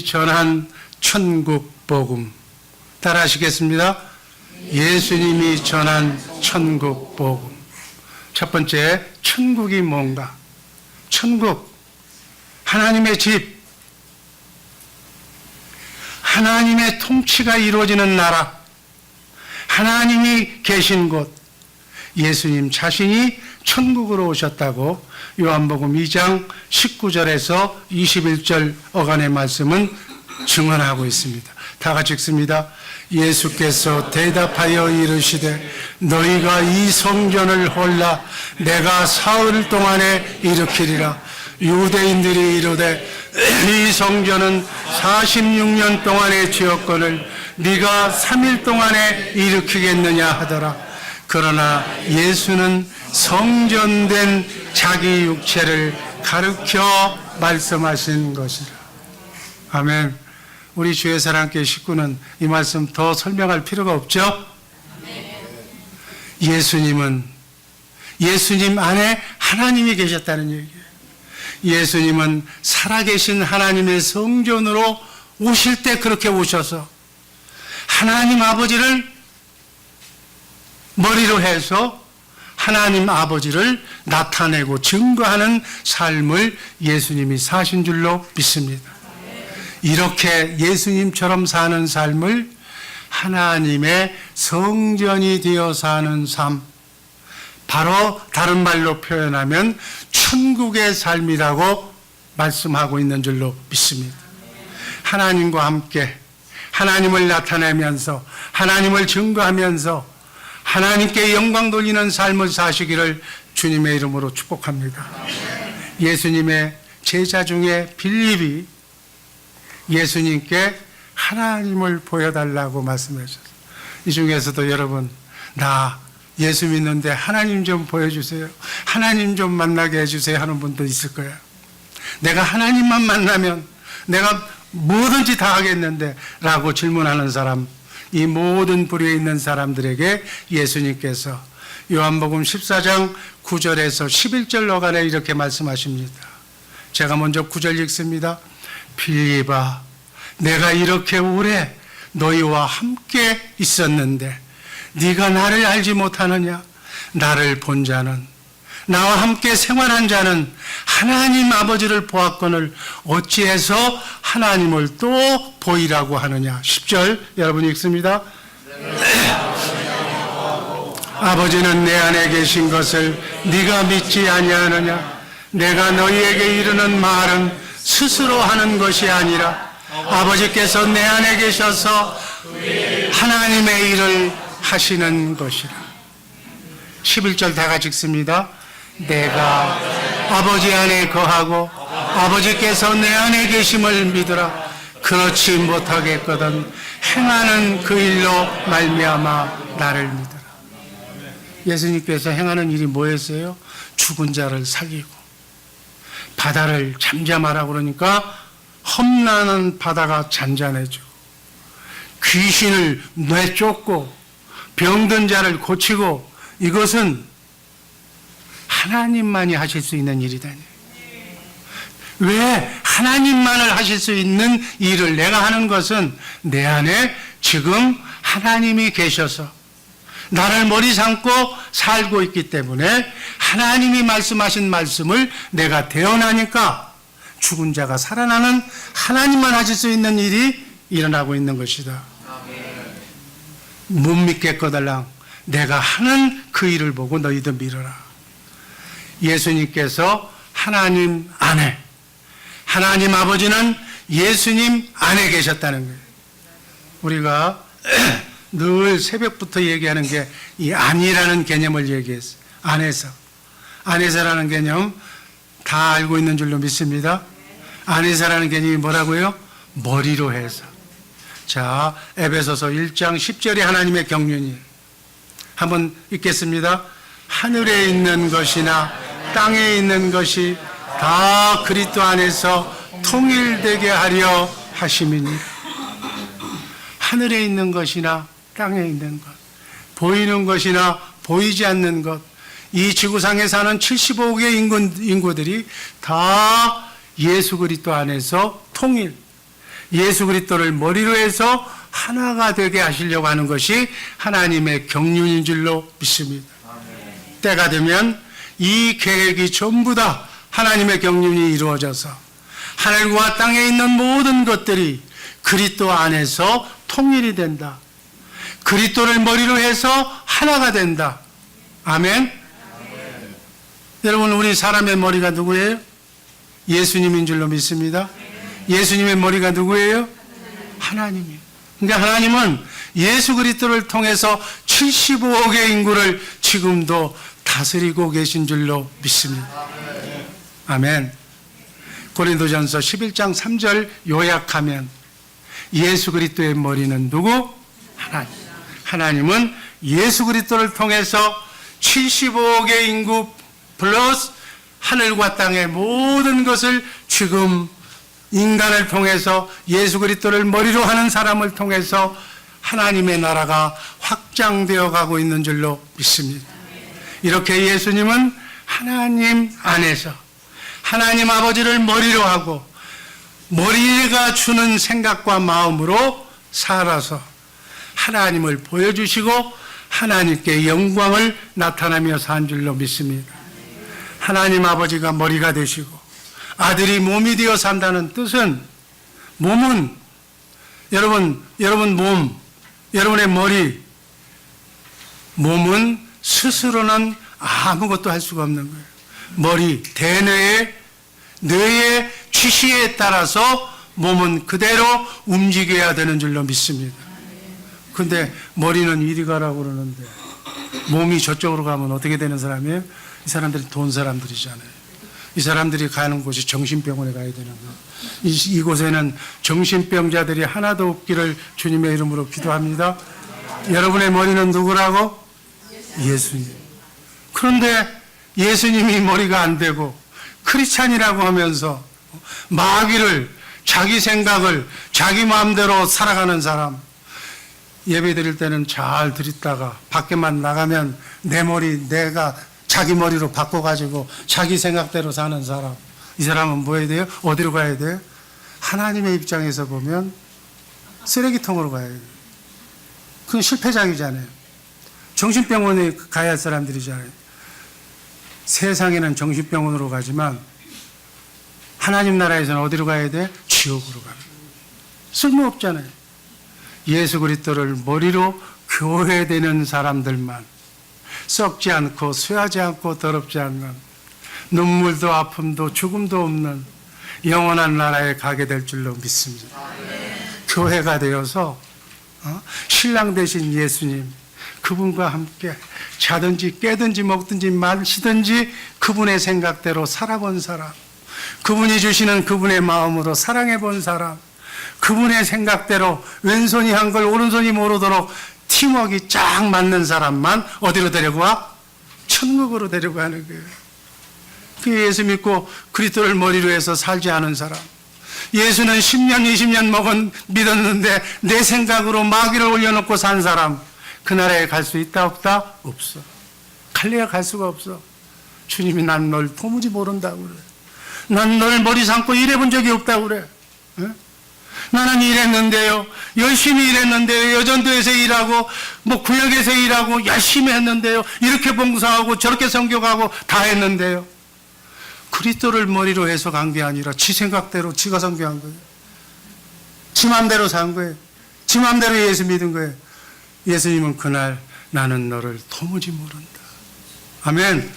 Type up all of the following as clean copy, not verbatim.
예수님이 전한 천국 복음. 따라 하시겠습니다. 예수님이 전한 천국 복음. 첫 번째, 천국이 뭔가? 천국, 하나님의 집, 하나님의 통치가 이루어지는 나라, 하나님이 계신 곳, 예수님 자신이 천국으로 오셨다고 요한복음 2장 19절에서 21절 어간의 말씀은 증언하고 있습니다. 다 같이 읽습니다. 예수께서 대답하여 이르시되 너희가 이 성전을 홀라 내가 사흘 동안에 일으키리라. 유대인들이 이르되 이 성전은 46년 동안의 지었거늘 네가 3일 동안에 일으키겠느냐 하더라. 그러나 예수는 성전된 자기 육체를 가르쳐 말씀하신 것이라. 아멘. 우리 주의 사랑교회 식구는 이 말씀 더 설명할 필요가 없죠? 예수님은 예수님 안에 하나님이 계셨다는 얘기예요. 예수님은 살아계신 하나님의 성전으로 오실 때 그렇게 오셔서 하나님 아버지를 머리로 해서 하나님 아버지를 나타내고 증거하는 삶을 예수님이 사신 줄로 믿습니다. 이렇게 예수님처럼 사는 삶을 하나님의 성전이 되어 사는 삶, 바로 다른 말로 표현하면 천국의 삶이라고 말씀하고 있는 줄로 믿습니다. 하나님과 함께 하나님을 나타내면서 하나님을 증거하면서 하나님께 영광 돌리는 삶을 사시기를 주님의 이름으로 축복합니다. 예수님의 제자 중에 빌립이 예수님께 하나님을 보여달라고 말씀하셨어요. 이 중에서도 여러분, 나 예수 믿는데 하나님 좀 보여주세요, 하나님 좀 만나게 해주세요 하는 분도 있을 거예요. 내가 하나님만 만나면 내가 뭐든지 다 하겠는데 라고 질문하는 사람, 이 모든 부류에 있는 사람들에게 예수님께서 요한복음 14장 9절에서 11절 어간에 이렇게 말씀하십니다. 제가 먼저 9절 읽습니다. 빌립아, 내가 이렇게 오래 너희와 함께 있었는데 네가 나를 알지 못하느냐? 나를 본 자는, 나와 함께 생활한 자는 하나님 아버지를 보았거늘 어찌해서 하나님을 또 보이라고 하느냐? 10절 여러분 읽습니다. 아버지는 내 안에 계신 것을 네가 믿지 아니하느냐? 내가 너희에게 이르는 말은 스스로 하는 것이 아니라 아버지께서 내 안에 계셔서 하나님의 일을 하시는 것이라. 11절 다 같이 읽습니다. 내가 아버지 안에 거하고 아버지께서 내 안에 계심을 믿으라. 그렇지 못하겠거든 행하는 그 일로 말미암아 나를 믿으라. 예수님께서 행하는 일이 뭐였어요? 죽은 자를 살리고 바다를 잠잠하라고 그러니까 험난한 바다가 잔잔해지고 귀신을 내쫓고 병든 자를 고치고, 이것은 하나님만이 하실 수 있는 일이다니. 왜 하나님만을 하실 수 있는 일을 내가 하는 것은 내 안에 지금 하나님이 계셔서 나를 머리 삼고 살고 있기 때문에 하나님이 말씀하신 말씀을 내가 대언하니까 죽은 자가 살아나는 하나님만 하실 수 있는 일이 일어나고 있는 것이다. 못 믿겠거들랑 내가 하는 그 일을 보고 너희도 믿어라. 예수님께서 하나님 안에, 하나님 아버지는 예수님 안에 계셨다는 거예요. 우리가 늘 새벽부터 얘기하는 게 이 안이라는 개념을 얘기했어요. 안에서라는 개념 다 알고 있는 줄로 믿습니다. 안에서라는 개념이 뭐라고요? 머리로 해서. 자, 에베소서 1장 10절에 하나님의 경륜이 한번 읽겠습니다. 하늘에 있는 것이나 땅에 있는 것이 다 그리스도 안에서 통일되게 하려 하심이니. 하늘에 있는 것이나 땅에 있는 것, 보이는 것이나 보이지 않는 것, 이 지구상에 사는 75억의 인구들이 다 예수 그리스도 안에서 통일, 예수 그리스도를 머리로 해서 하나가 되게 하시려고 하는 것이 하나님의 경륜인 줄로 믿습니다. 때가 되면 이 계획이 전부 다 하나님의 경륜이 이루어져서 하늘과 땅에 있는 모든 것들이 그리스도 안에서 통일이 된다. 그리스도를 머리로 해서 하나가 된다. 아멘. 여러분, 우리 사람의 머리가 누구예요? 예수님인 줄로 믿습니다. 예수님의 머리가 누구예요? 하나님이에요. 그러니까 하나님은 예수 그리스도를 통해서 75억의 인구를 지금도 다스리고 계신 줄로 믿습니다. 아멘. 고린도전서 11장 3절 요약하면 예수 그리스도의 머리는 누구? 하나님. 하나님은 예수 그리스도를 통해서 75억의 인구 플러스 하늘과 땅의 모든 것을 지금 인간을 통해서 예수 그리스도를 머리로 하는 사람을 통해서 하나님의 나라가 확장되어 가고 있는 줄로 믿습니다. 이렇게 예수님은 하나님 안에서 하나님 아버지를 머리로 하고 머리가 주는 생각과 마음으로 살아서 하나님을 보여주시고 하나님께 영광을 나타내며 산 줄로 믿습니다. 하나님 아버지가 머리가 되시고 아들이 몸이 되어 산다는 뜻은 몸은 여러분 몸, 여러분의 머리, 몸은 스스로는 아무것도 할 수가 없는 거예요. 머리, 뇌의 지시에 따라서 몸은 그대로 움직여야 되는 줄로 믿습니다. 근데 머리는 이리 가라고 그러는데 몸이 저쪽으로 가면 어떻게 되는 사람이에요? 이 사람들이 돈 사람들이잖아요. 이 사람들이 가는 곳이 정신병원에 가야 되는 거예요. 이곳에는 정신병자들이 하나도 없기를 주님의 이름으로 기도합니다. 여러분의 머리는 누구라고? 예수님. 그런데 예수님이 머리가 안 되고 크리스찬이라고 하면서 마귀를, 자기 생각을 자기 마음대로 살아가는 사람, 예배 드릴 때는 잘 드리다가 밖에만 나가면 내 머리 내가 자기 머리로 바꿔가지고 자기 생각대로 사는 사람, 이 사람은 뭐 해야 돼요? 어디로 가야 돼요? 하나님의 입장에서 보면 쓰레기통으로 가야 돼요. 그건 실패작이잖아요. 정신병원에 가야 할 사람들이잖아요. 세상에는 정신병원으로 가지만 하나님 나라에서는 어디로 가야 돼? 지옥으로 가는 거예요. 쓸모없잖아요. 예수 그리스도를 머리로 교회되는 사람들만, 썩지 않고 쇠하지 않고 더럽지 않는, 눈물도 아픔도 죽음도 없는 영원한 나라에 가게 될 줄로 믿습니다. 교회가 되어서 신랑 되신 예수님, 그분과 함께 자든지 깨든지 먹든지 마시든지 그분의 생각대로 살아본 사람, 그분이 주시는 그분의 마음으로 사랑해 본 사람, 그분의 생각대로 왼손이 한 걸 오른손이 모르도록 팀워크가 쫙 맞는 사람만 어디로 데려가? 천국으로 데려가는 거예요. 그 예수 믿고 그리스도를 머리로 해서 살지 않은 사람, 예수는 10년 20년 믿었는데 내 생각으로 마귀를 올려놓고 산 사람, 그 나라에 갈 수 있다 없다? 없어. 갈래야 갈 수가 없어. 주님이 난 널 도무지 모른다고 그래. 난 널 머리 삼고 일해본 적이 없다고 그래. 에? 나는 일했는데요, 열심히 일했는데요, 여전도에서 일하고 구역에서 일하고 열심히 했는데요, 이렇게 봉사하고 저렇게 선교하고 다 했는데요. 그리스도를 머리로 해서 간 게 아니라 지 생각대로 지가 선교한 거예요. 지 맘대로 산 거예요. 지 맘대로 예수 믿은 거예요. 예수님은 그날 나는 너를 도무지 모른다. 아멘.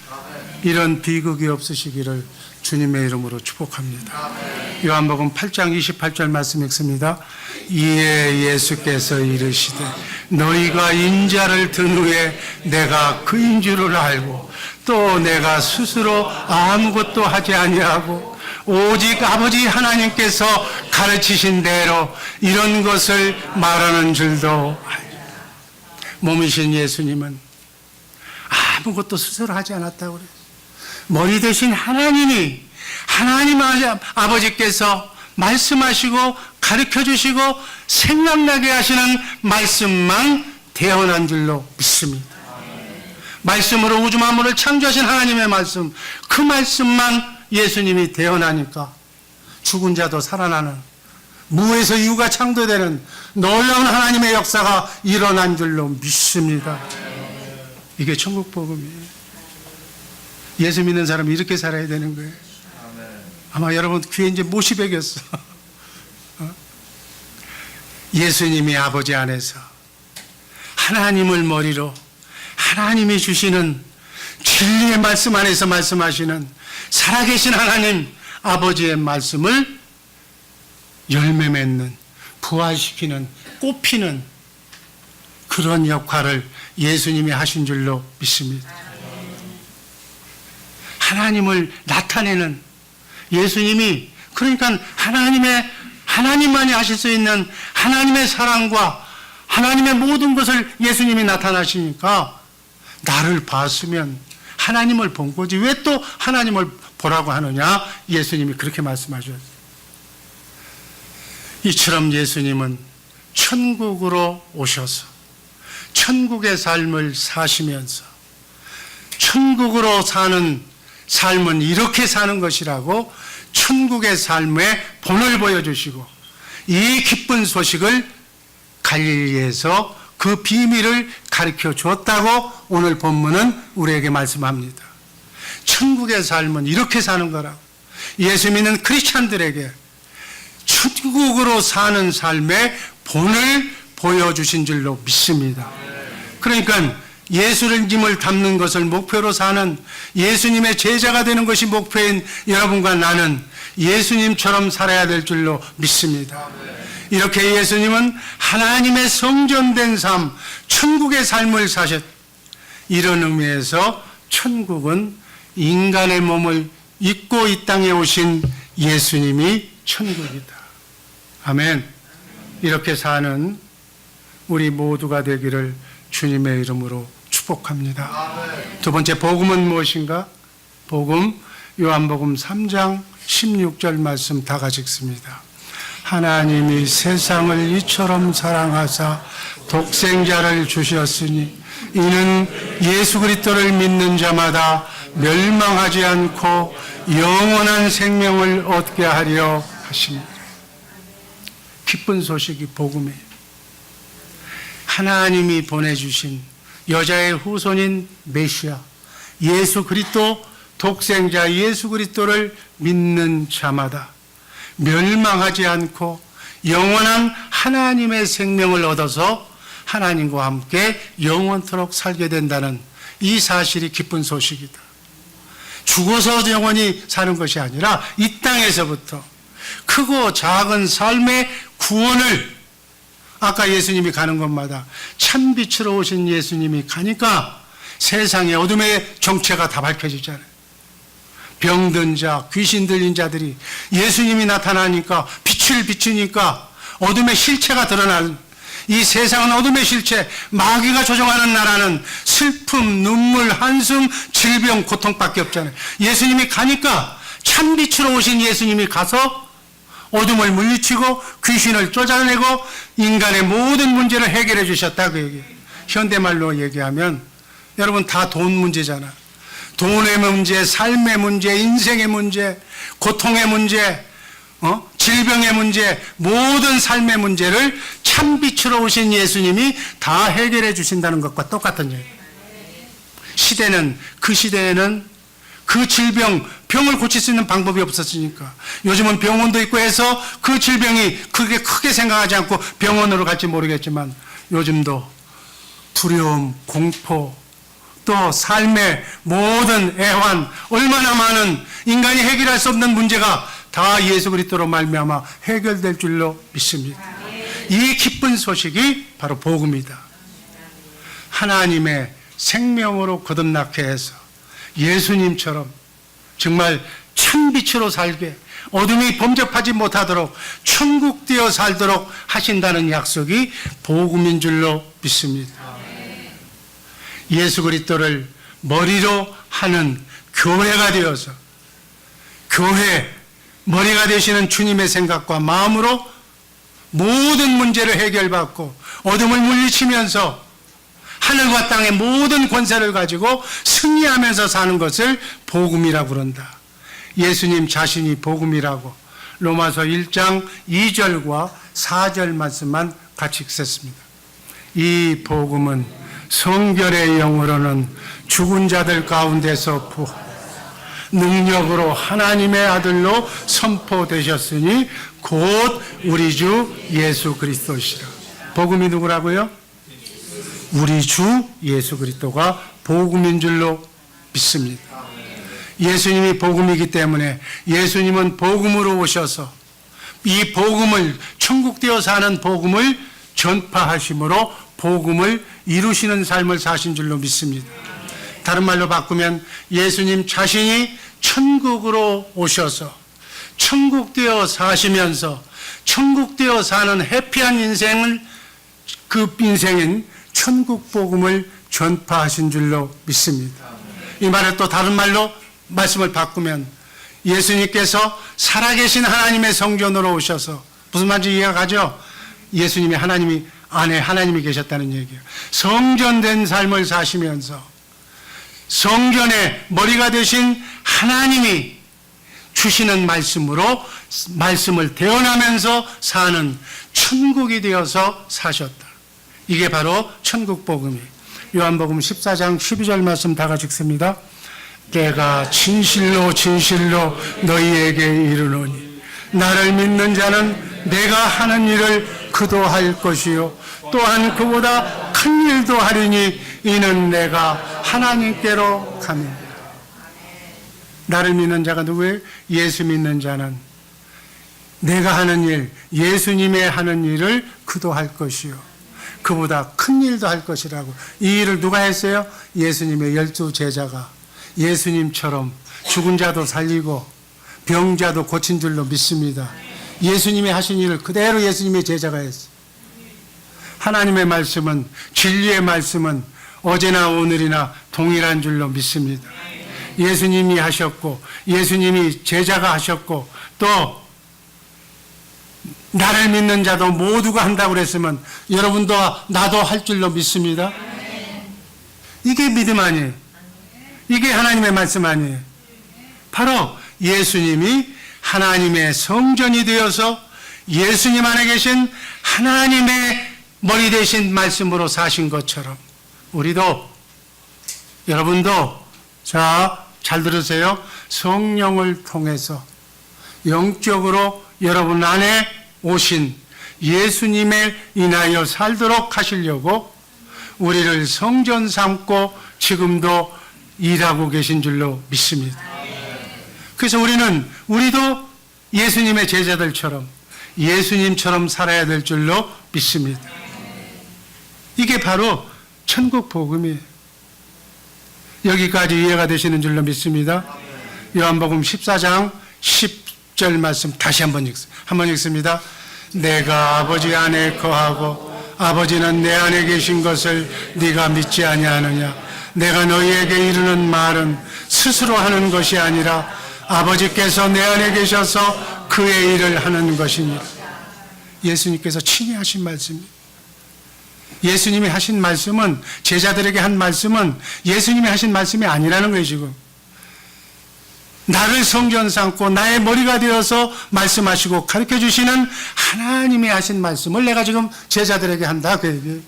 이런 비극이 없으시기를 주님의 이름으로 축복합니다. 요한복음 8장 28절 말씀 읽습니다. 이에 예수께서 이르시되 너희가 인자를 든 후에 내가 그인 줄을 알고 또 내가 스스로 아무것도 하지 아니하고 오직 아버지 하나님께서 가르치신 대로 이런 것을 말하는 줄도 알고. 몸이신 예수님은 아무것도 스스로 하지 않았다고 그래요. 머리 대신 하나님이, 하나님 아버지께서 말씀하시고 가르쳐 주시고 생각나게 하시는 말씀만 태어난 줄로 믿습니다. 말씀으로 우주 만물을 창조하신 하나님의 말씀, 그 말씀만 예수님이 태어나니까 죽은 자도 살아나는, 무에서 유가 창조되는 놀라운 하나님의 역사가 일어난 줄로 믿습니다. 이게 천국 복음이에요. 예수 믿는 사람이 이렇게 살아야 되는 거예요. 아마 여러분 귀에 이제 못이 배겼어. 예수님이 아버지 안에서 하나님을 머리로 하나님이 주시는 진리의 말씀 안에서 말씀하시는 살아계신 하나님 아버지의 말씀을 열매 맺는, 부활시키는, 꽃피는 그런 역할을 예수님이 하신 줄로 믿습니다. 하나님을 나타내는 예수님이, 그러니까 하나님만이 하실 수 있는 하나님의 사랑과 하나님의 모든 것을 예수님이 나타나시니까 나를 봤으면 하나님을 본 거지 왜 또 하나님을 보라고 하느냐? 예수님이 그렇게 말씀하셨어요. 이처럼 예수님은 천국으로 오셔서 천국의 삶을 사시면서 천국으로 사는 삶은 이렇게 사는 것이라고 천국의 삶의 본을 보여주시고 이 기쁜 소식을 갈릴리에서 그 비밀을 가르쳐 주었다고 오늘 본문은 우리에게 말씀합니다. 천국의 삶은 이렇게 사는 거라고 예수 믿는 크리스찬들에게 천국으로 사는 삶의 본을 보여주신 줄로 믿습니다. 그러니까 예수님을 닮는 것을 목표로 사는 예수님의 제자가 되는 것이 목표인 여러분과 나는 예수님처럼 살아야 될 줄로 믿습니다. 이렇게 예수님은 하나님의 성전된 삶, 천국의 삶을 사셨. 이런 의미에서 천국은 인간의 몸을 입고 이 땅에 오신 예수님이 천국이다. 아멘. 이렇게 사는 우리 모두가 되기를 주님의 이름으로 축복합니다. 두 번째 복음은 무엇인가? 복음, 요한복음 3장 16절 말씀 다 같이 읽습니다. 하나님이 세상을 이처럼 사랑하사 독생자를 주셨으니 이는 예수 그리스도를 믿는 자마다 멸망하지 않고 영원한 생명을 얻게 하려 하십니다. 기쁜 소식이 복음이에요. 하나님이 보내주신 여자의 후손인 메시아 예수 그리스도, 독생자 예수 그리스도를 믿는 자마다 멸망하지 않고 영원한 하나님의 생명을 얻어서 하나님과 함께 영원토록 살게 된다는 이 사실이 기쁜 소식이다. 죽어서 영원히 사는 것이 아니라 이 땅에서부터 크고 작은 삶의 구원을, 아까 예수님이 가는 곳마다 참빛으로 오신 예수님이 가니까 세상의 어둠의 정체가 다 밝혀지잖아요. 병든 자, 귀신 들린 자들이 예수님이 나타나니까 빛을 비추니까 어둠의 실체가 드러나는, 이 세상은 어둠의 실체, 마귀가 조종하는 나라는 슬픔, 눈물, 한숨, 질병, 고통밖에 없잖아요. 예수님이 가니까 참빛으로 오신 예수님이 가서 어둠을 물리치고 귀신을 쫓아내고 인간의 모든 문제를 해결해 주셨다 그 얘기예요. 현대말로 얘기하면 여러분 다 돈 문제잖아. 돈의 문제, 삶의 문제, 인생의 문제, 고통의 문제, 질병의 문제, 모든 삶의 문제를 참빛으로 오신 예수님이 다 해결해 주신다는 것과 똑같은 얘기예요. 시대는, 그 시대에는 그 질병, 병을 고칠 수 있는 방법이 없었으니까 요즘은 병원도 있고 해서 그 질병이 그렇게 크게 생각하지 않고 병원으로 갈지 모르겠지만 요즘도 두려움, 공포, 또 삶의 모든 애환, 얼마나 많은 인간이 해결할 수 없는 문제가 다 예수 그리스도로 말미암아 해결될 줄로 믿습니다. 이 기쁜 소식이 바로 복음이다. 하나님의 생명으로 거듭나게 해서 예수님처럼 정말 참빛으로 살게, 어둠이 범접하지 못하도록 천국되어 살도록 하신다는 약속이 복음인 줄로 믿습니다. 예수 그리스도를 머리로 하는 교회가 되어서 교회 머리가 되시는 주님의 생각과 마음으로 모든 문제를 해결받고 어둠을 물리치면서 하늘과 땅의 모든 권세를 가지고 승리하면서 사는 것을 복음이라고 그런다. 예수님 자신이 복음이라고 로마서 1장 2절과 4절 말씀만 같이 읽겠습니다. 이 복음은 성결의 영으로는 죽은 자들 가운데서 능력으로 하나님의 아들로 선포되셨으니 곧 우리 주 예수 그리스도시라. 복음이 누구라고요? 우리 주 예수 그리스도가 복음인 줄로 믿습니다. 예수님이 복음이기 때문에 예수님은 복음으로 오셔서 이 복음을, 천국되어 사는 복음을 전파하심으로 복음을 이루시는 삶을 사신 줄로 믿습니다. 다른 말로 바꾸면 예수님 자신이 천국으로 오셔서 천국되어 사시면서 천국되어 사는 해피한 인생을, 그 인생인 천국 복음을 전파하신 줄로 믿습니다. 이 말을 또 다른 말로 말씀을 바꾸면 예수님께서 살아계신 하나님의 성전으로 오셔서, 무슨 말인지 이해가 가죠? 예수님이 하나님이 안에 하나님이 계셨다는 얘기예요. 성전된 삶을 사시면서 성전의 머리가 되신 하나님이 주시는 말씀으로 말씀을 대언하면서 사는 천국이 되어서 사셨다. 이게 바로 천국 복음이에요. 요한복음 14장 12절 말씀 다 같이 읽습니다. 내가 진실로 진실로 너희에게 이르노니 나를 믿는 자는 내가 하는 일을 그도 할 것이요 또한 그보다 큰 일도 하리니 이는 내가 하나님께로 가느니라. 나를 믿는 자가 누구예요? 예수 믿는 자는 내가 하는 일, 예수님의 하는 일을 그도 할 것이요 그보다 큰 일도 할 것이라고. 이 일을 누가 했어요? 예수님의 12 제자가 예수님처럼 죽은 자도 살리고 병자도 고친 줄로 믿습니다. 예수님이 하신 일을 그대로 예수님의 제자가 했어요. 하나님의 말씀은, 진리의 말씀은 어제나 오늘이나 동일한 줄로 믿습니다. 예수님이 하셨고 예수님이 제자가 하셨고 또 나를 믿는 자도 모두가 한다고 그랬으면 여러분도 나도 할 줄로 믿습니다. 이게 믿음 아니에요. 이게 하나님의 말씀 아니에요. 바로 예수님이 하나님의 성전이 되어서 예수님 안에 계신 하나님의 머리 되신 말씀으로 사신 것처럼 우리도, 여러분도, 자, 잘 들으세요. 성령을 통해서 영적으로 여러분 안에 오신 예수님에 인하여 살도록 하시려고 우리를 성전 삼고 지금도 일하고 계신 줄로 믿습니다. 그래서 우리도 예수님의 제자들처럼 예수님처럼 살아야 될 줄로 믿습니다. 이게 바로 천국 복음이에요. 여기까지 이해가 되시는 줄로 믿습니다. 요한복음 14장 10절 말씀 다시 한번 읽습니다. 내가 아버지 안에 거하고 아버지는 내 안에 계신 것을 네가 믿지 아니하느냐. 내가 너희에게 이르는 말은 스스로 하는 것이 아니라 아버지께서 내 안에 계셔서 그의 일을 하는 것이니라. 예수님께서 친히 하신 말씀입니다. 예수님이 하신 말씀은, 제자들에게 한 말씀은 예수님이 하신 말씀이 아니라는 거예요. 지금 나를 성전 삼고 나의 머리가 되어서 말씀하시고 가르쳐 주시는 하나님이 하신 말씀을 내가 지금 제자들에게 한다, 그 얘기예요.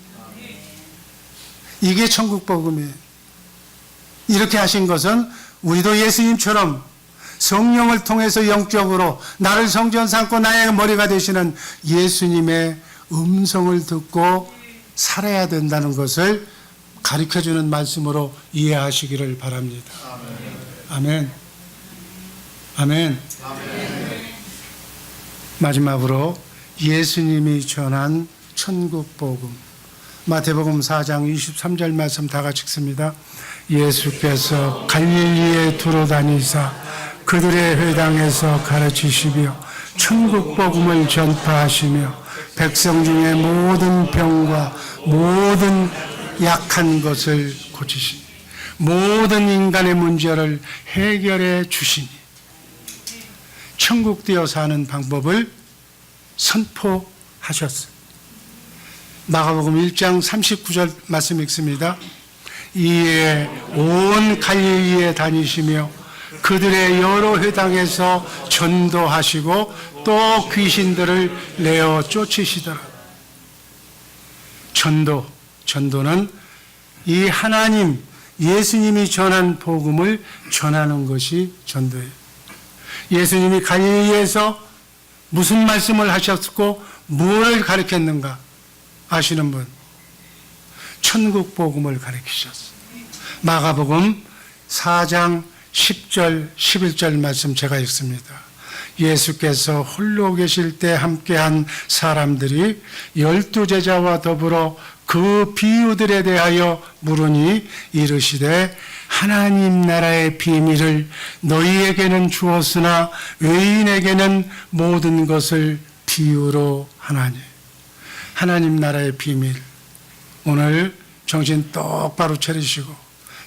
이게 천국 복음이에요. 이렇게 하신 것은 우리도 예수님처럼 성령을 통해서 영적으로 나를 성전 삼고 나의 머리가 되시는 예수님의 음성을 듣고 살아야 된다는 것을 가르쳐주는 말씀으로 이해하시기를 바랍니다. 아멘. 아멘. 아멘. 마지막으로 예수님이 전한 천국 복음, 마태복음 4장 23절 말씀 다 같이 읽습니다. 예수께서 갈릴리에 두루 다니사 그들의 회당에서 가르치시며 천국 복음을 전파하시며 백성 중에 모든 병과 모든 약한 것을 고치시니 모든 인간의 문제를 해결해 주시니 천국 되어 사는 방법을 선포하셨어요. 마가복음 1장 39절 말씀 읽습니다. 이에 온 갈릴리에 다니시며 그들의 여러 회당에서 전도하시고 또 귀신들을 내어 쫓으시더라. 전도는 이 하나님, 예수님이 전한 복음을 전하는 것이 전도예요. 예수님이 갈릴리에서 무슨 말씀을 하셨고 무엇을 가르쳤는가 아시는 분? 천국 복음을 가르치셨어요. 마가복음 4장 10절 11절 말씀 제가 읽습니다. 예수께서 홀로 계실 때 함께한 사람들이 12제자와 더불어 그 비유들에 대하여 물으니 이르시되 하나님 나라의 비밀을 너희에게는 주었으나 외인에게는 모든 것을 비유로 하나니. 하나님 나라의 비밀, 오늘 정신 똑바로 차리시고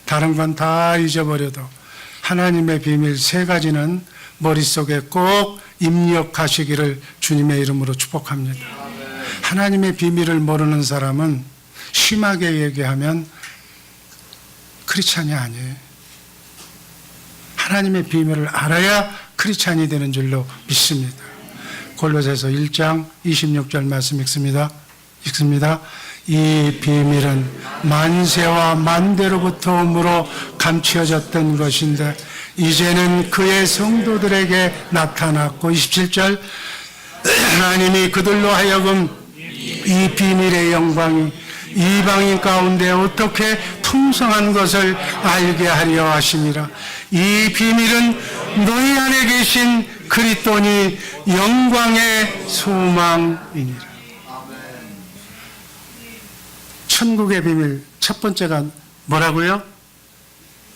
다른 건 다 잊어버려도 하나님의 비밀 3가지는 머릿속에 꼭 입력하시기를 주님의 이름으로 축복합니다. 하나님의 비밀을 모르는 사람은 심하게 얘기하면 크리스찬이 아니에요. 하나님의 비밀을 알아야 크리스찬이 되는 줄로 믿습니다. 골로새서 1장 26절 말씀 읽습니다. 이 비밀은 만세와 만대로부터 오므로 감추어졌던 것인데 이제는 그의 성도들에게 나타났고 27절 하나님이 그들로 하여금 이 비밀의 영광이 이방인 가운데 어떻게 풍성한 것을 알게 하려 하심이라. 이 비밀은 너희 안에 계신 그리스도니 영광의 소망이니라. 천국의 비밀 첫 번째가 뭐라고요?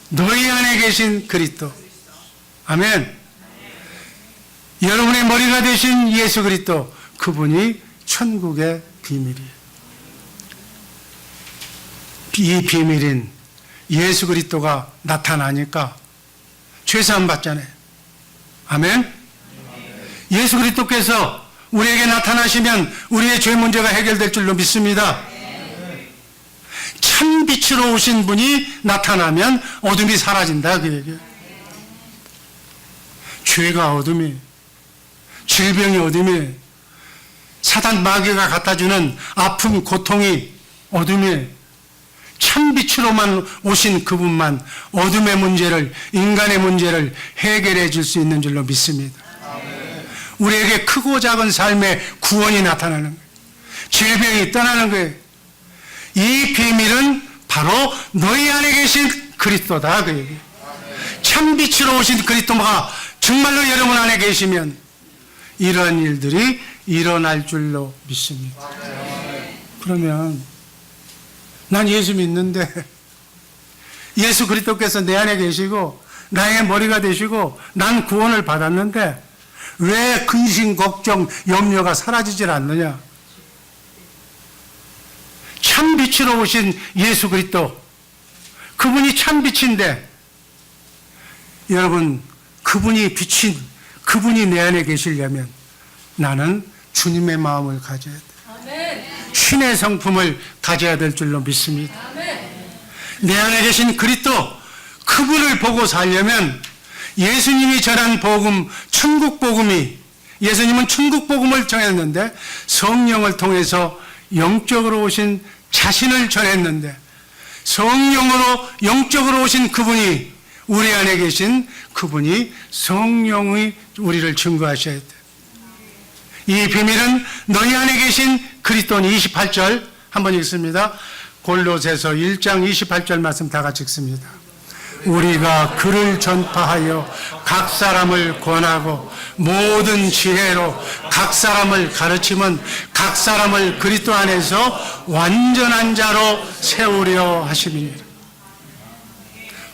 너희 안에 계신 그리스도. 아멘. 여러분의 머리가 되신 예수 그리스도, 그분이 천국의 비밀이에요. 이 비밀인 예수 그리스도가 나타나니까 죄사함 받잖아요. 아멘. 예수 그리스도께서 우리에게 나타나시면 우리의 죄 문제가 해결될 줄로 믿습니다. 참 빛으로 오신 분이 나타나면 어둠이 사라진다 그 얘기예요. 죄가 어둠이, 질병이 어둠이, 사단 마귀가 갖다주는 아픔 고통이 어둠이, 참 빛으로만 오신 그분만 어둠의 문제를, 인간의 문제를 해결해 줄 수 있는 줄로 믿습니다. 우리에게 크고 작은 삶의 구원이 나타나는 거예요. 질병이 떠나는 거예요. 이 비밀은 바로 너희 안에 계신 그리스도다 그 얘기예요. 참 빛으로 오신 그리스도가 정말로 여러분 안에 계시면 이런 일들이 일어날 줄로 믿습니다. 그러면 난 예수 믿는데 예수 그리스도께서 내 안에 계시고 나의 머리가 되시고 난 구원을 받았는데 왜 근심, 걱정, 염려가 사라지질 않느냐? 참 빛으로 오신 예수 그리스도, 그분이 참 빛인데 여러분, 그분이 빛인 그분이 내 안에 계시려면 나는 주님의 마음을 가져야 돼. 신의 성품을 가져야 될 줄로 믿습니다. 내 안에 계신 그리스도, 그분을 보고 살려면 예수님이 전한 복음, 천국 복음이, 예수님은 천국 복음을 전했는데 성령을 통해서 영적으로 오신 자신을 전했는데 성령으로 영적으로 오신 그분이, 우리 안에 계신 그분이 성령이 우리를 증거하셔야 돼. 이 비밀은 너희 안에 계신 그리스도니. 28절 한번 읽습니다. 골로새서 1장 28절 말씀 다 같이 읽습니다. 우리가 그를 전파하여 각 사람을 권하고 모든 지혜로 각 사람을 가르치면 각 사람을 그리스도 안에서 완전한 자로 세우려 하심이니라.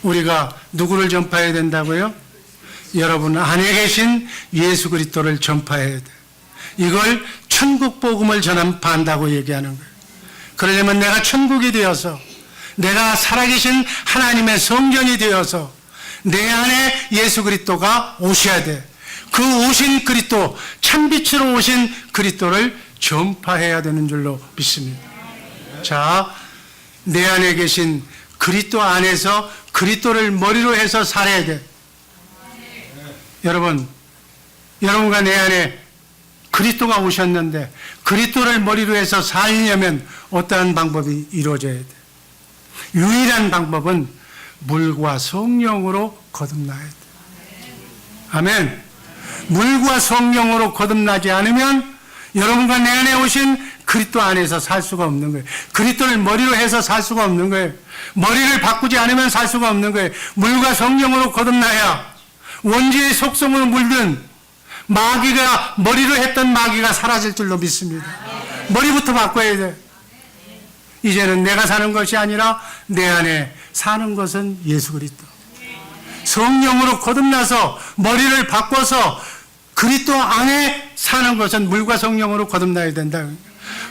우리가 누구를 전파해야 된다고요? 여러분 안에 계신 예수 그리스도를 전파해야 돼. 이걸 천국 복음을 전한다고 얘기하는 거예요. 그러려면 내가 천국이 되어서, 내가 살아계신 하나님의 성전이 되어서 내 안에 예수 그리스도가 오셔야 돼. 그 오신 그리스도, 참빛으로 오신 그리스도를 전파해야 되는 줄로 믿습니다. 자, 내 안에 계신 그리스도 안에서 그리스도를 머리로 해서 살아야 돼. 여러분, 여러분과 내 안에 그리스도가 오셨는데 그리스도를 머리로 해서 살려면 어떠한 방법이 이루어져야 돼? 유일한 방법은 물과 성령으로 거듭나야 돼. 아멘. 물과 성령으로 거듭나지 않으면 여러분과 내 안에 오신 그리스도 안에서 살 수가 없는 거예요. 그리스도를 머리로 해서 살 수가 없는 거예요. 머리를 바꾸지 않으면 살 수가 없는 거예요. 물과 성령으로 거듭나야 원죄의 속성으로 물든 마귀가, 머리로 했던 마귀가 사라질 줄로 믿습니다. 머리부터 바꿔야 돼. 이제는 내가 사는 것이 아니라 내 안에 사는 것은 예수 그리스도. 성령으로 거듭나서 머리를 바꿔서 그리스도 안에 사는 것은 물과 성령으로 거듭나야 된다.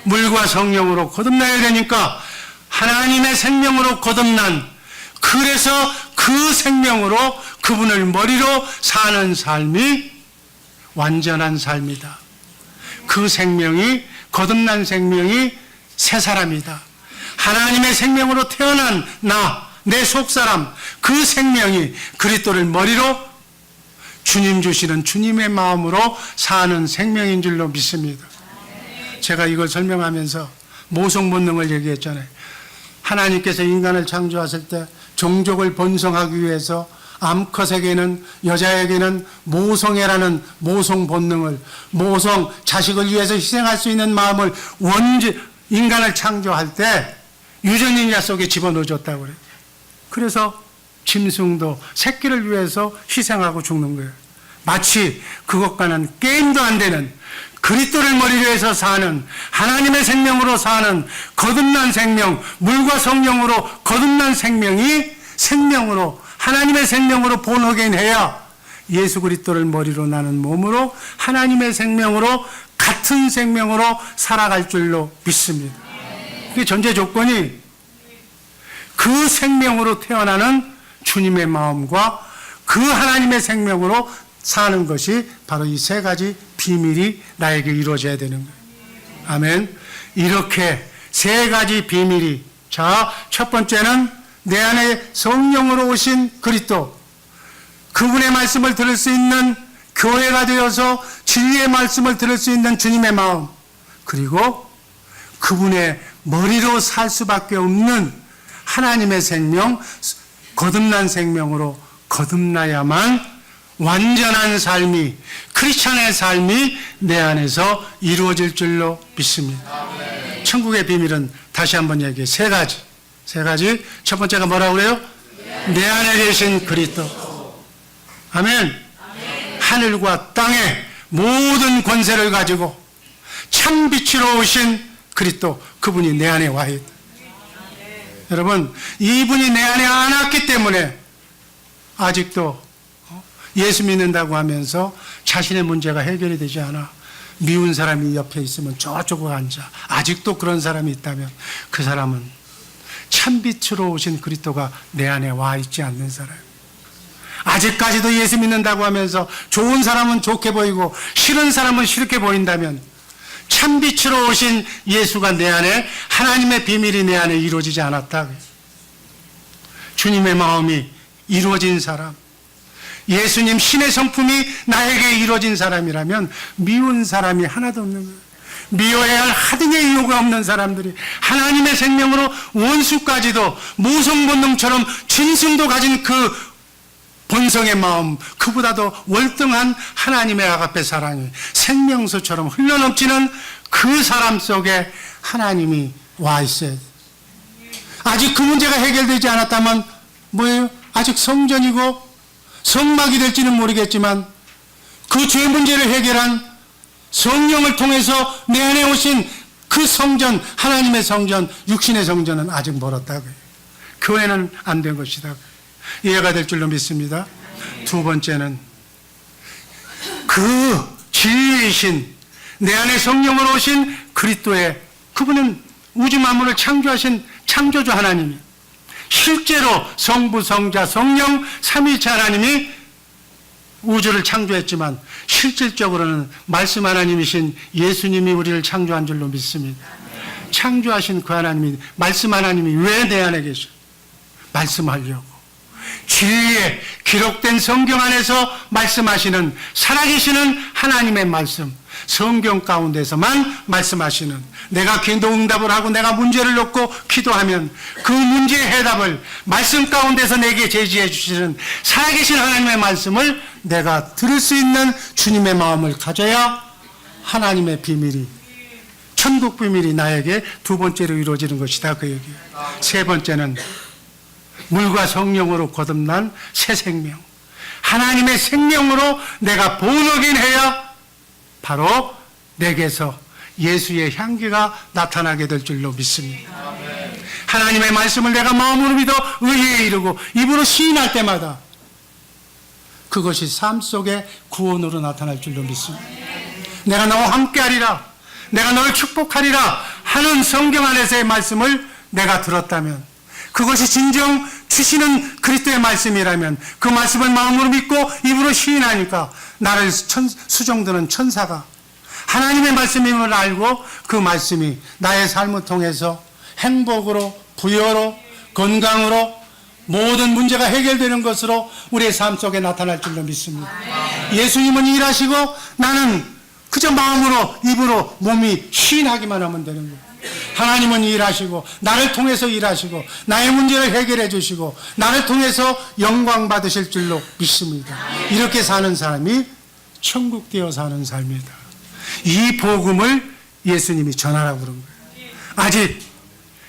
물과 성령으로 거듭나야 되니까 하나님의 생명으로 거듭난, 그래서 그 생명으로 그분을 머리로 사는 삶이 완전한 삶이다. 그 생명이, 거듭난 생명이 새 사람이다. 하나님의 생명으로 태어난 나, 내 속사람, 그 생명이 그리스도를 머리로 주님 주시는 주님의 마음으로 사는 생명인 줄로 믿습니다. 제가 이걸 설명하면서 모성 본능을 얘기했잖아요. 하나님께서 인간을 창조하실 때 종족을 번성하기 위해서 암컷에게는, 여자에게는 모성애라는 모성 본능을, 모성, 자식을 위해서 희생할 수 있는 마음을 인간을 창조할 때 유전인자 속에 집어넣어줬다고 그래요. 그래서 짐승도 새끼를 위해서 희생하고 죽는 거예요. 마치 그것과는 게임도 안 되는 그리스도를 머리로 해서 사는, 하나님의 생명으로 사는 거듭난 생명, 물과 성령으로 거듭난 생명이 생명으로, 하나님의 생명으로 본호견해야 예수 그리스도를 머리로 나는 몸으로 하나님의 생명으로, 같은 생명으로 살아갈 줄로 믿습니다. 그게 전제 조건이 그 생명으로 태어나는 주님의 마음과 그 하나님의 생명으로 사는 것이 바로 이 세 가지 비밀이 나에게 이루어져야 되는 거예요. 아멘. 이렇게 세 가지 비밀이, 자, 첫 번째는 내 안에 성령으로 오신 그리스도, 그분의 말씀을 들을 수 있는 교회가 되어서 진리의 말씀을 들을 수 있는 주님의 마음, 그리고 그분의 머리로 살 수밖에 없는 하나님의 생명, 거듭난 생명으로 거듭나야만 완전한 삶이, 크리스찬의 삶이 내 안에서 이루어질 줄로 믿습니다. 아멘. 천국의 비밀은 다시 한번 얘기해. 세 가지. 첫 번째가 뭐라고 그래요? 내 안에 계신 그리스도. 아멘. 하늘과 땅의 모든 권세를 가지고 참 빛으로 오신 그리스도, 그분이 내 안에 와 있다. 여러분, 이분이 내 안에 안 왔기 때문에 아직도 예수 믿는다고 하면서 자신의 문제가 해결이 되지 않아 미운 사람이 옆에 있으면 저쪽으로 앉아. 아직도 그런 사람이 있다면 그 사람은 참빛으로 오신 그리스도가 내 안에 와 있지 않는 사람. 아직까지도 예수 믿는다고 하면서 좋은 사람은 좋게 보이고 싫은 사람은 싫게 보인다면 참빛으로 오신 예수가 내 안에, 하나님의 비밀이 내 안에 이루어지지 않았다. 주님의 마음이 이루어진 사람, 예수님 신의 성품이 나에게 이루어진 사람이라면 미운 사람이 하나도 없는 거예요. 미워해야 할 하등의 이유가 없는 사람들이 하나님의 생명으로 원수까지도 모성 본능처럼 짐승도 가진 그 본성의 마음, 그보다도 월등한 하나님의 아가페 사랑이 생명수처럼 흘러넘치는 그 사람 속에 하나님이 와 있어야 돼. 아직 그 문제가 해결되지 않았다면 뭐예요? 아직 성전이고 성막이 될지는 모르겠지만 그 죄 문제를 해결한 성령을 통해서 내 안에 오신 그 성전, 하나님의 성전, 육신의 성전은 아직 멀었다고요. 교회는 안 된 것이다. 이해가 될 줄로 믿습니다. 두 번째는 그 진리이신, 내 안에 성령으로 오신 그리스도의, 그분은 우주 만물을 창조하신 창조주 하나님이, 실제로 성부, 성자, 성령 삼위일체 하나님이 우주를 창조했지만 실질적으로는 말씀 하나님이신 예수님이 우리를 창조한 줄로 믿습니다. 창조하신 그 하나님이, 말씀 하나님이 왜 내 안에 계셔? 말씀하려고. 진리에 기록된 성경 안에서 말씀하시는 살아계시는 하나님의 말씀, 성경 가운데서만 말씀하시는, 내가 기도 응답을 하고 내가 문제를 놓고 기도하면 그 문제의 해답을 말씀 가운데서 내게 제시해 주시는 살아계신 하나님의 말씀을 내가 들을 수 있는 주님의 마음을 가져야 하나님의 비밀이, 천국 비밀이 나에게 두 번째로 이루어지는 것이다, 그 얘기예요. 세 번째는 물과 성령으로 거듭난 새 생명, 하나님의 생명으로 내가 본어긴해야 바로 내게서 예수의 향기가 나타나게 될 줄로 믿습니다. 하나님의 말씀을 내가 마음으로 믿어 의에 이르고 입으로 시인할 때마다 그것이 삶 속에 구원으로 나타날 줄로 믿습니다. 내가 너와 함께하리라, 내가 너를 축복하리라 하는 성경 안에서의 말씀을 내가 들었다면, 그것이 진정 주시는 그리스도의 말씀이라면 그 말씀을 마음으로 믿고 입으로 시인하니까 나를 수종드는 천사가 하나님의 말씀임을 알고 그 말씀이 나의 삶을 통해서 행복으로, 부여로, 건강으로 모든 문제가 해결되는 것으로 우리의 삶 속에 나타날 줄로 믿습니다. 예수님은 일하시고 나는 그저 마음으로, 입으로, 몸이 시인하기만 하면 되는 거예요. 하나님은 일하시고 나를 통해서 일하시고 나의 문제를 해결해 주시고 나를 통해서 영광 받으실 줄로 믿습니다. 이렇게 사는 사람이 천국 되어 사는 삶이다. 이 복음을 예수님이 전하라고 그런 거예요. 아직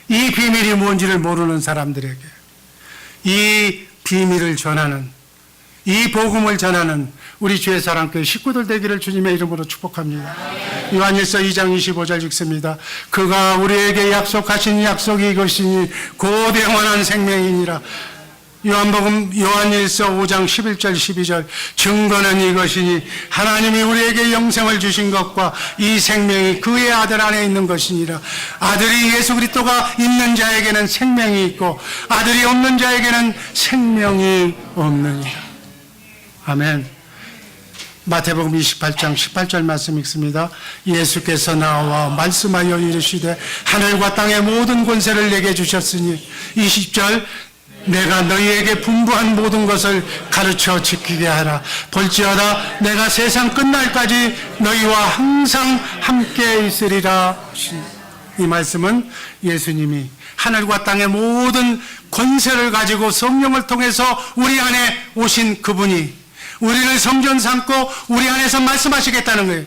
이 비밀이 뭔지를 모르는 사람들에게 이 비밀을 전하는, 이 복음을 전하는 우리 주의 사랑교회 식구들 되기를 주님의 이름으로 축복합니다. 요한일서 2장 25절 읽습니다. 그가 우리에게 약속하신 약속이 이것이니 곧 영원한 생명이니라. 요한일서 5장 11절 12절 증거는 이것이니 하나님이 우리에게 영생을 주신 것과 이 생명이 그의 아들 안에 있는 것이니라. 아들이 예수 그리스도가 있는 자에게는 생명이 있고 아들이 없는 자에게는 생명이 없느니라. 아멘. 마태복음 28장 18절 말씀 읽습니다. 예수께서 나와 말씀하여 이르시되 하늘과 땅의 모든 권세를 내게 주셨으니 20절 내가 너희에게 분부한 모든 것을 가르쳐 지키게 하라. 볼지어다 내가 세상 끝날까지 너희와 항상 함께 있으리라. 이 말씀은 예수님이 하늘과 땅의 모든 권세를 가지고 성령을 통해서 우리 안에 오신 그분이 우리를 성전 삼고 우리 안에서 말씀하시겠다는 거예요.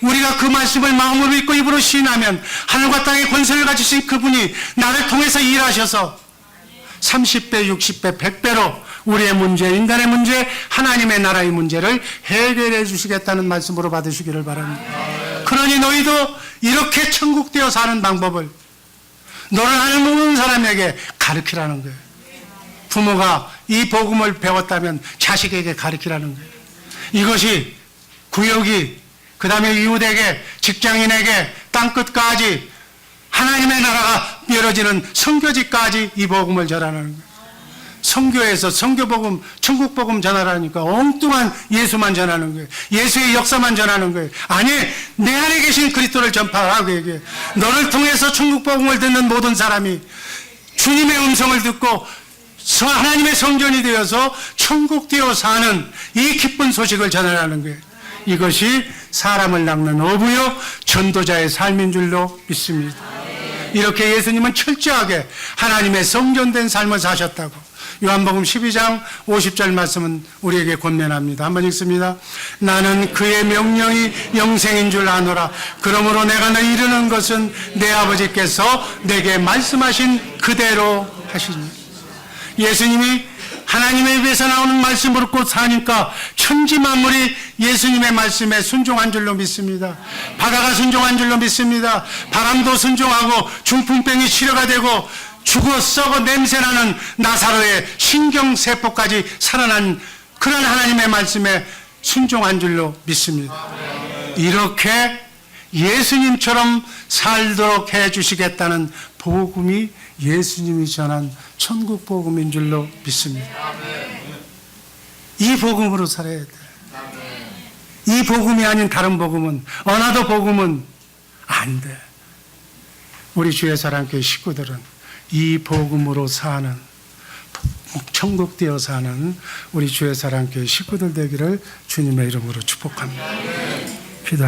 우리가 그 말씀을 마음으로 믿고 입으로 시인하면 하늘과 땅의 권세를 가지신 그분이 나를 통해서 일하셔서 30배, 60배, 100배로 우리의 문제, 인간의 문제, 하나님의 나라의 문제를 해결해 주시겠다는 말씀으로 받으시기를 바랍니다. 그러니 너희도 이렇게 천국 되어 사는 방법을 너를 아는 모든 사람에게 가르치라는 거예요. 부모가 이 복음을 배웠다면 자식에게 가르치라는 거예요. 이것이 구역이, 그 다음에 이웃에게, 직장인에게, 땅끝까지 하나님의 나라가 열어지는 선교지까지 이 복음을 전하는 거예요. 선교에서 선교복음, 천국복음 전하라니까 엉뚱한 예수만 전하는 거예요. 예수의 역사만 전하는 거예요. 아니, 내 안에 계신 그리스도를 전파하라고 얘기해요. 너를 통해서 천국복음을 듣는 모든 사람이 주님의 음성을 듣고 하나님의 성전이 되어서 천국 되어 사는 이 기쁜 소식을 전하라는 거예요. 이것이 사람을 낚는 어부요 전도자의 삶인 줄로 믿습니다. 이렇게 예수님은 철저하게 하나님의 성전된 삶을 사셨다고 요한복음 12장 50절 말씀은 우리에게 권면합니다. 한번 읽습니다. 나는 그의 명령이 영생인 줄 아노라. 그러므로 내가 너희 이르는 것은 내 아버지께서 내게 말씀하신 그대로 하시니. 예수님이 하나님의 입에서 나오는 말씀으로 곧 사니까 천지 만물이 예수님의 말씀에 순종한 줄로 믿습니다. 바다가 순종한 줄로 믿습니다. 바람도 순종하고 중풍병이 치료가 되고 죽어 썩어 냄새나는 나사로의 신경세포까지 살아난 그런 하나님의 말씀에 순종한 줄로 믿습니다. 이렇게 예수님처럼 살도록 해주시겠다는 복음이 예수님이 전한 천국 복음인 줄로 믿습니다. 이 복음으로 살아야 돼. 이 복음이 아닌 다른 복음은, 어나더 복음은 안 돼. 우리 주의 사랑교회 식구들은 이 복음으로 사는, 천국 되어 사는 우리 주의 사랑교회 식구들 되기를 주님의 이름으로 축복합니다. 기도하겠습니다.